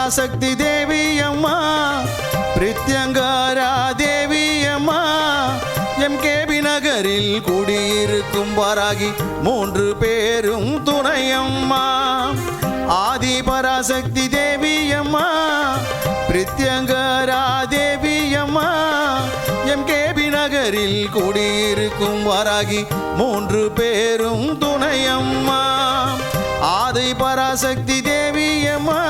பராசக்தி தேவி அம்மா பிரித்யங்காரா தேவி அம்மா எம்கேபி நகரில் குடியிருக்கும் வாராகி 3 பேரும் துணையம்மா ஆதி பராசக்தி தேவி அம்மா பிரித்யங்காரா தேவி அம்மா எம்கேபி நகரில் குடியிருக்கும் வாராகி 3 பேரும் துணையம்மா ஆதி பராசக்தி தேவி அம்மா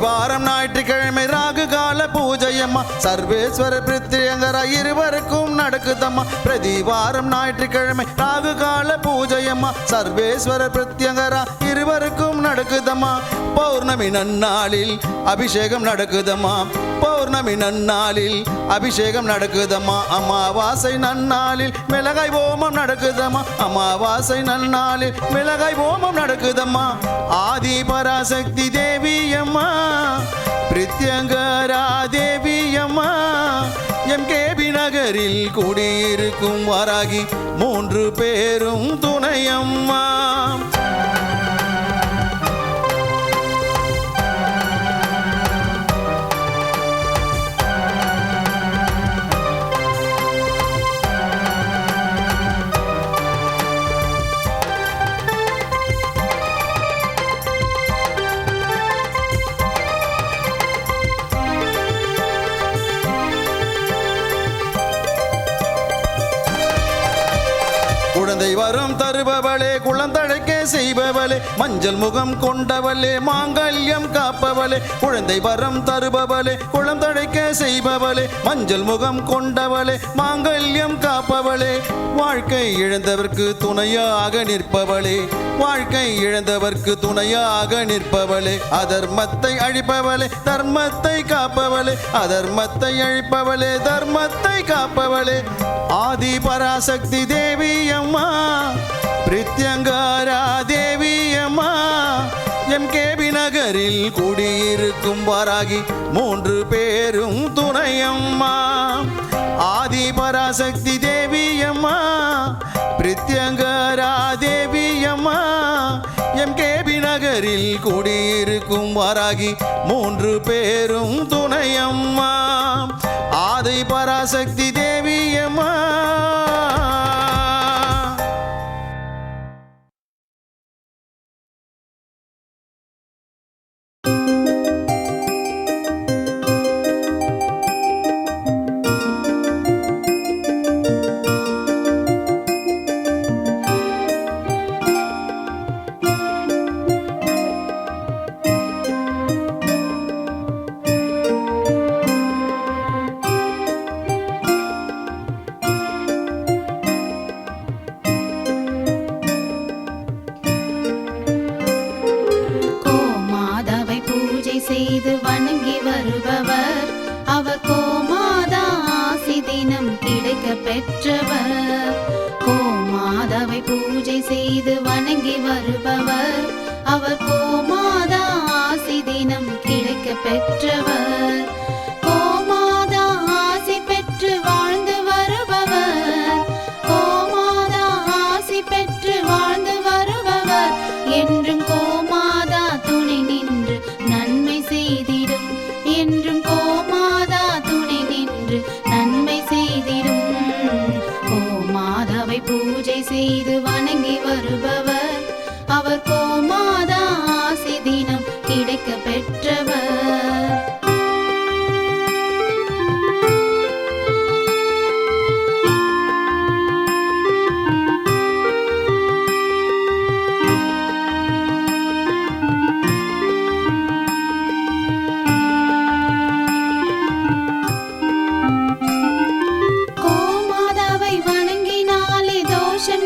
வாரம் ஞாயிற்றுக்கிழமை ராகு கால பூஜையம்மா சர்வேஸ்வர பிரித்யங்கரா இருவருக்கும் நடக்குதம்மா பிரதிவாரம் ஞாயிற்றுக்கிழமை ராகு கால பூஜையம்மா சர்வேஸ்வர பிரித்யங்கரா இருவருக்கும் நடக்குதம்மா பௌர்ணமி நன்னாளில் அபிஷேகம் நடக்குதம்மா பௌர்ணமி நன்னாளில் அபிஷேகம் நடக்குதம்மா அமாவாசை நன்னாளில் மிளகாய் ஓமம் நடக்குதம்மா அமாவாசை நன்னாளில் மிளகாய் ஓமம் நடக்குதம்மா ஆதி பராசக்தி தேவி அம்மா பிரித்யங்கரா தேவி அம்மா எம்கேபி நகரில் குடியிருக்கும் வாராகி 3 பேரும் துணையம்மா குழந்தை வரம் தருபவளே குழந்தழைக்க செய்பவளே மஞ்சள் முகம் கொண்டவளே மாங்கல்யம் காப்பவளே குழந்தை வரம் தருபவளே குழந்தழைக்க செய்பவளே மஞ்சள் முகம் கொண்டவளே மாங்கல்யம் காப்பவளே வாழ்க்கை இழந்தவர்க்கு துணையாக நிற்பவளே வாழ்க்கை இழந்தவர்க்கு துணையாக நிற்பவளே அதர்மத்தை அழிப்பவளே தர்மத்தை காப்பவளே அதர்மத்தை அழிப்பவளே தர்மத்தை காப்பவளே ஆதி பராசக்தி தேவி அம்மா பிரித்யங்கரா தேவி அம்மா எம்கேபி நகரில் குடியிருக்கும் வாராகி 3 பேரும் துணையம்மா ஆதி பராசக்தி தேவி அம்மா பிரித்யங்கரா தேவி அம்மா எம்கேபி நகரில் குடியிருக்கும் வாராகி 3 பேரும் துணையம்மா ஆதி பராசக்தி தேவி அம்மா செய்து வணங்கி வருபவர் அவர் கோமாதா ஆசி தினம் கிடைக்க பெற்றவர் கோமாதாவை பூஜை செய்து வணங்கி வருபவர் அவர் கோமாதா ஆசி தினம் கிடைக்க பெற்றவர் கோமாதா ஆசி பெற்று வாழ்ந்து வருபவர் கோமாதா ஆசி பெற்று வாழ்ந்து வருபவர் என்றும் கோமாதா துணை நின்று நன்மை செய்திடும் என்றும் கோமாதா துணை நின்று நன்மை செய்திடும் கோமாதாவை பூஜை செய்து வணங்கி வருபவர் அவர் கோமாதா ஆசி தினம் கிடைக்க பெற்றவர்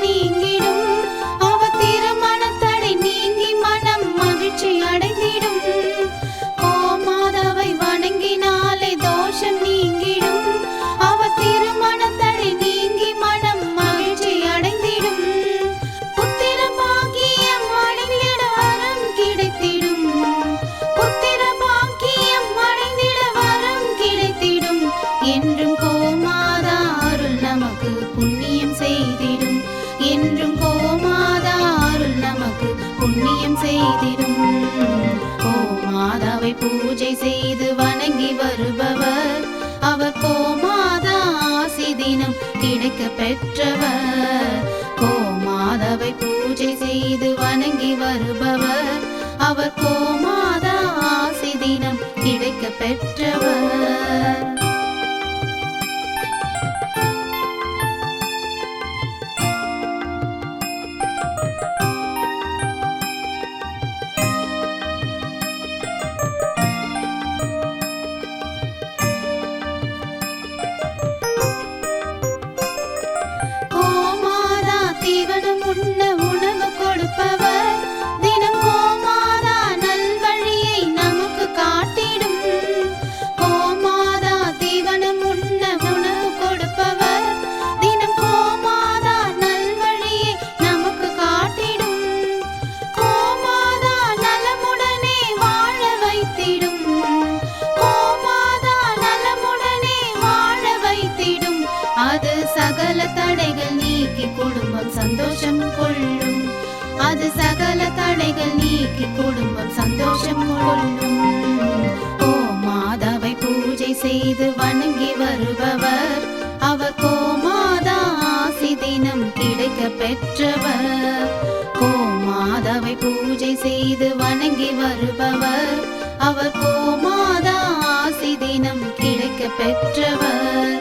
நீங்கிடும் அவ திருமண தடை நீங்கி புண்ணியம் செய்திடும். கோமாதாவை பூஜை செய்து வணங்கி வருபவர் அவர் கோமாதா ஆசி தினம் கிடைக்க பெற்றவர். கோமாதாவை பூஜை செய்து வணங்கி வருபவர் அவர் கோமாதா ஆசி தினம் கிடைக்க பெற்றவர். கோமாதா தீவனம் உண்ண உணவு கொடுப்பவர். தினம் கோமாதா நல்வழியை நமக்கு காட்டிடும். கோமாதா தீவனம் உண்ண உணவு கொடுப்பவர். தினம் கோமாதா நல்வழியை நமக்கு காட்டிடும். கோமாதா நலமுடனே வாழ வைத்திடும். கோமாதா நலமுடனே வாழ வைத்திடும். அது சகல தடைகள் நீக்கி குடும்பம் சந்தோஷம் கொள்ளும். அது சகல தடைகள் நீக்கி குடும்பம் சந்தோஷம் கொள்ளும். கோமாதாவை பூஜை செய்து வணங்கி வருபவர் அவர் கோமாதா ஆசி தினம் கிடைக்க பெற்றவர். கோமாதாவை பூஜை செய்து வணங்கி வருபவர் அவர் கோமாதா ஆசி தினம் கிடைக்க பெற்றவர்.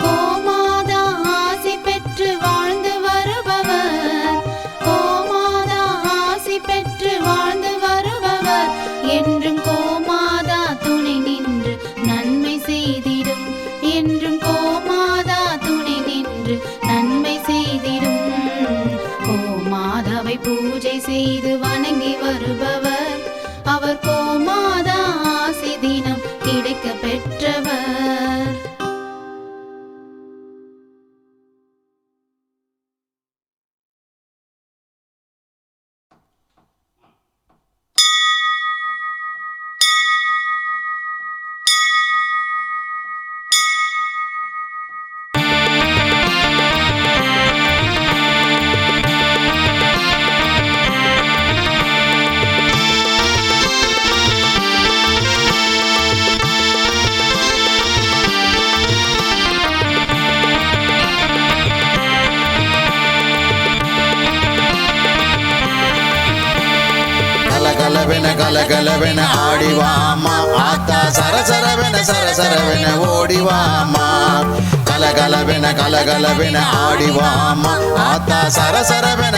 கோமாதா ஆசி பெற்று வாழ்ந்து வருபவர். கோமாதா ஆசி பெற்று வாழ்ந்து வருபவர் என்றும் கோமாதா துணை நின்று நன்மை செய்திடும். என்றும் கோமாதா துணை நின்று நன்மை செய்திடும். கோமாதாவை பூஜை செய்து வணங்கி வருபவர் அவர் கோமாதா ஆசி தினம் கிடைக்க பெற்றவர். கலகலவென ஆடிவாமா ஆத்தா சரசரவென ஓடிவாமா. கலகலவென ஆடிவாமா ஆத்தா சரசரவென